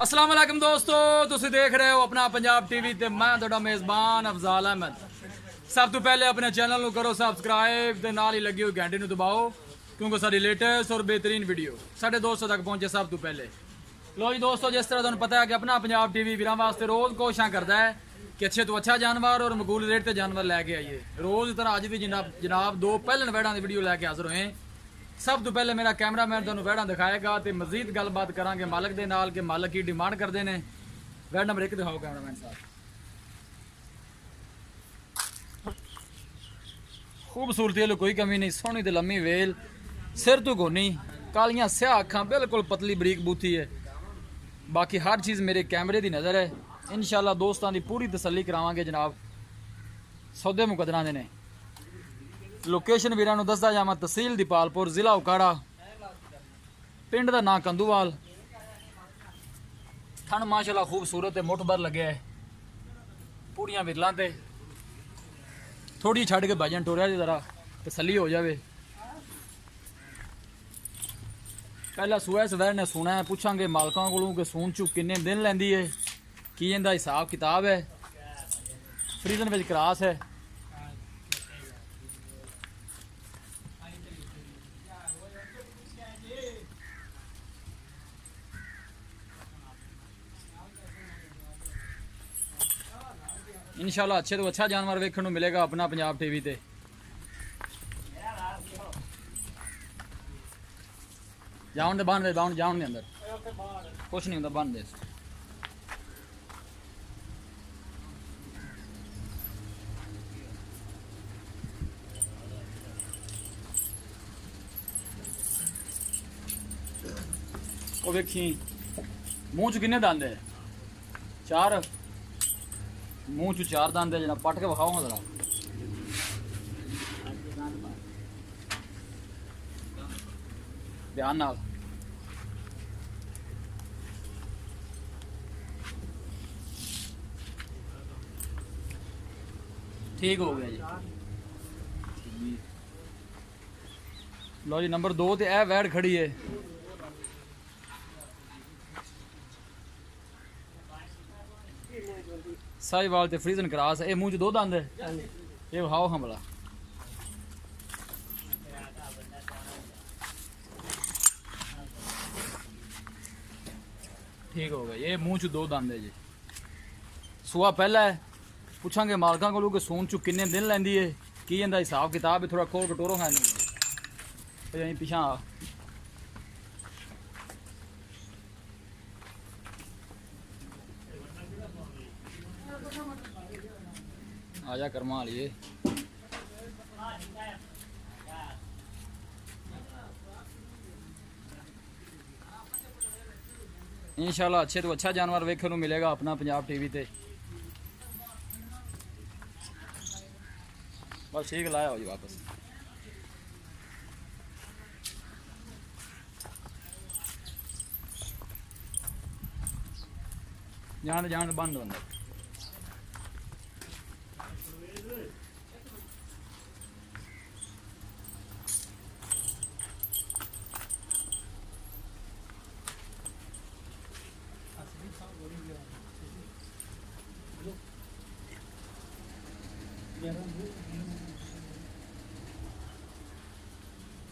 अस्सलाम वालेकुम दोस्तों, तुसी देख रहे हो अपना पंजाब टीवी ते मैं तुहाडा मेज़बान अफजाल अहमद। सब तो पहले अपने चैनल को करो सबसक्राइब ते नाल ही लगी हुई घंटी दबाओ क्योंकि सारी लेटेस्ट और बेहतरीन वीडियो साढ़े दोस्तों तक पहुंचे सब तो पहले। लो जी दोस्तों, जिस तरह तुहानू पता है कि अपना पंजाब टीवी वीरां वास्ते रोज़ कोशिशां करता है कि अच्छे तो अच्छा जानवर और मकबूल रेट ते जानवर लैके आइए। रोज़ तरह अज भी जनाब दो पहलन वैड़ां की वीडियो लैके हाजिर होए। सब तो पहले मेरा कैमरामैन तुहानू वैड़ा दिखाएगा तो मजीद गलबात करांगे मालक दे नाल कि मालक की डिमांड करते हैं। वैड़ नंबर 1 दिखाओ कैमरामैन साहब। खूबसूरती वाली कोई कमी नहीं, सोहनी तो लम्मी वेल, सिर तो गोनी, कालियां स्याह अखां, बिल्कुल पतली बरीक बूथी है। बाकी हर चीज़ मेरे कैमरे की नज़र है। इंशाल्लाह दोस्तों की पूरी तसल्ली करावांगे जनाब। सौदे मुकदरा दे ने। लोकेशन वीरां नूं दसदा जावां, तहसील दीपालपुर, जिला उकाड़ा, पिंड का नाम कंदूवाल। थन माशाल्लाह खूबसूरत है, मुठ भर लगे है, पूरियां विरलां ते थोड़ी छड़ के भजन टोरिया जी जरा तसल्ली हो जाए। पहला सूआ इस वैर ने सुना है, पूछांगे मालकों को कि सून चू किन्ने दिन लैंदी है, की इहदा हिसाब किताब है। फ्रीजन विच क्रॉस है। इंशाल्लाह अच्छे तो अच्छा जानवर वेखण नूं मिलेगा अपना पंजाब टीवी ते। जाउन दे बन दे, जाउन दे अंदर कुछ नहीं होंदा, बन दे। ओ वेखी मूंह च किन्ने दंद है? 4। मूँह चू 4 दंद है जना, पट के विखाओ जरा। ध्यान नाल। ठीक हो गया जी। लो जी नंबर 2 ते ए वैड़ खड़ी है। साहिवाल ते फ्रीजन क्रॉस है। ये मूँह च 2 दंद है। ये विखाओ हाँ भला। ठीक हो गया। ये मूँह च 2 दंद है जी। सूआ पहला है। पूछांगे मालकां को कि सून चू किन्ने दिन लैंदी है, की इहदा हिसाब किताब है। थोड़ा खोल कटोरो खाने यहीं पिछा आजा कर्मा लिए। इंशाल्लाह अच्छे तो अच्छा जानवर वेखने को मिलेगा अपना पंजाब टीवी ते। बस ठीक लाया हो जी वापस। जान बंद अंदर।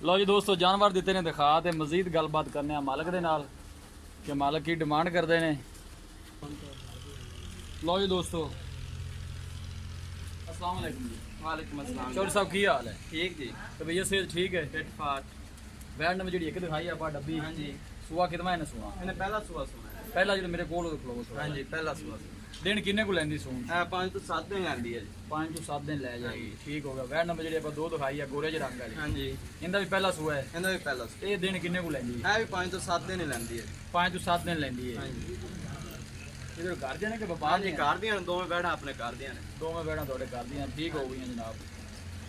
लो जी दोस्तों, जानवर दिते ने दिखा ते मजीद गलबात करने मालक दे नाल कि मालक की डिमांड करते हैं। लो जी दोस्तों, अस्सलाम वालेकुम जी। वालेकुम अस्सलाम। चौधरी साहब की हाल है? ठीक जी। तो भैया सेहत ठीक है? फिट फाट। वैड़ नंबर जी 1 दिखाई आप डब्बी। हाँ जी। सूआ कितना इन्हें सुना? मैंने पहला सुबह सुना है। पहला जो मेरे कोल खलो हाँ जी, पहला सुबह सुना। दिन किन्ने को लैंदी सून? 5 तो 7 दिन आंदी है जी। 5 to 7 दिन लै जाएगी। ठीक होगा। वैड़ नंबर जी 2 दिखाई है गोरे ज रंग वाली। हाँ जी। इनका भी पहला सूआ है। इहदा भी पहला सुबह। ये दिन किन्ने को लैंदी है? भी 5 तो 7 दिन ही लैंदी है। 5 to 7 दिन लैंदी है। हाँ जी। इधर घर देने के हाँ व्यापार जी, घर दियां ने दोवें बैठा अपने घर दियां ने। दोवें वैड़ा थोड़े कर दियां। ठीक हो गई जनाब।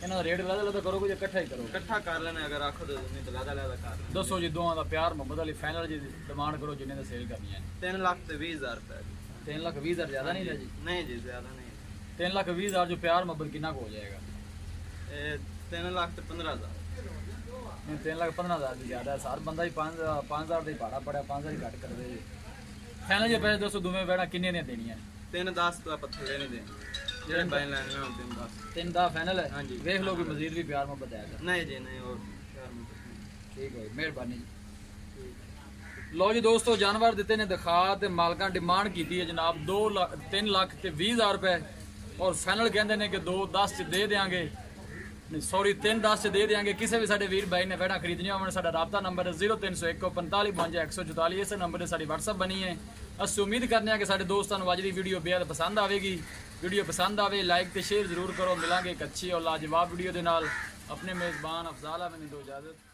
इन्हों का रेट लदा लदा करोगे या इकट्ठा ही करो? इकट्ठा कर लेने अगर आखो तो, नहीं तो लदा लदा कर लेने। दसो जी दोवां का प्यार मुहब्बत वाली फाइनल जी डिमांड करो जिन्हें दा सेल करनी है। 3,20,000 रुपए। 3,20,000 ज़्यादा नहीं है जी? नहीं जी, ज्यादा नहीं। 3,20,000 जो प्यार मोहब्बत कितना को हो जाएगा? 3,15,000। 3,15,000 ज़्यादा है। हर बंदा ही 5,000 का भाड़ा पड़ा, 5,000 ही घट कर दे। ਫਾਈਨਲ ਜੇ ਪੈਸੇ ਦੱਸੋ ਦੋਵੇਂ ਬੈਠਾ ਕਿੰਨੇ ਦੀਆਂ ਦੇਣੀਆਂ 3-10 ਤੋਂ ਆਪਾਂ ਥੱਲੇ ਨਹੀਂ ਦੇ ਜਿਹੜੇ ਬਾਈ ਲੈਣੇ ਹੋਣ 3-10 ਤਿੰਨ ਦਾ ਫਾਈਨਲ ਹੈ ਹਾਂਜੀ। ਵੇਖ ਲਓ ਕਿ ਮਜ਼ੀਦ ਵੀ ਪਿਆਰ ਮੁਹੱਬਤ ਆਏਗਾ ਨਹੀਂ ਜੀ ਨਹੀਂ ਹੋਰ ਯਾਰ ਮੈਨੂੰ ਠੀਕ ਹੈ ਜੀ, ਮਿਹਰਬਾਨੀ ਜੀ ਲਓ ਜੀ ਦੋਸਤੋ ਜਾਨਵਰ ਦਿੱਤੇ ਨੇ ਦਿਖਾ ਤੇ ਮਾਲਕਾਂ ਡਿਮਾਂਡ ਕੀਤੀ ਹੈ ਜਨਾਬ 3 ਲੱਖ ਤੇ 20,000 ਰੁਪਏ ਔਰ ਫਾਈਨਲ ਕਹਿੰਦੇ ਨੇ ਕਿ 2-10 ਚ ਦੇ ਦੇਾਂਗੇ ਨਹੀਂ ਸੌਰੀ 3-10 ਚ ਦੇ ਦੇਾਂਗੇ ਕਿਸੇ ਵੀ ਸਾਡੇ ਵੀਰ ਭਾਈ ਨੇ ਬੈਠਾ ਖਰੀਦਣੀਆਂ ਹੋਣ ਸਾਡਾ ਰਾਬਤਾ ਨੰਬਰ ਹੈ 0301 4552 144 ਇਸ ਨੰਬਰ ਤੇ ਸਾਡੀ WhatsApp ਬਣੀ ਹੈ ਅਸੀਂ ਉਮੀਦ ਕਰਨੇ ਆ ਕਿ ਸਾਡੇ ਦੋਸਤਾਂ ਨੂੰ ਅੱਜ ਦੀ ਵੀਡੀਓ ਬੇहद ਪਸੰਦ ਆਵੇਗੀ ਵੀਡੀਓ ਪਸੰਦ ਆਵੇ ਲਾਈਕ ਤੇ ਸ਼ੇਅਰ ਜ਼ਰੂਰ ਕਰੋ ਮਿਲਾਂਗੇ ਇੱਕ ਅੱਛੀ ਔਰ ਲਾਜਵਾਬ ਵੀਡੀਓ ਦੇ ਨਾਲ ਆਪਣੇ ਮੇਜ਼ਬਾਨ ਅਫਜ਼ਾਲ ਅਹਿਮਦ ਨੂੰ ਦਿਓ ਇਜਾਜ਼ਤ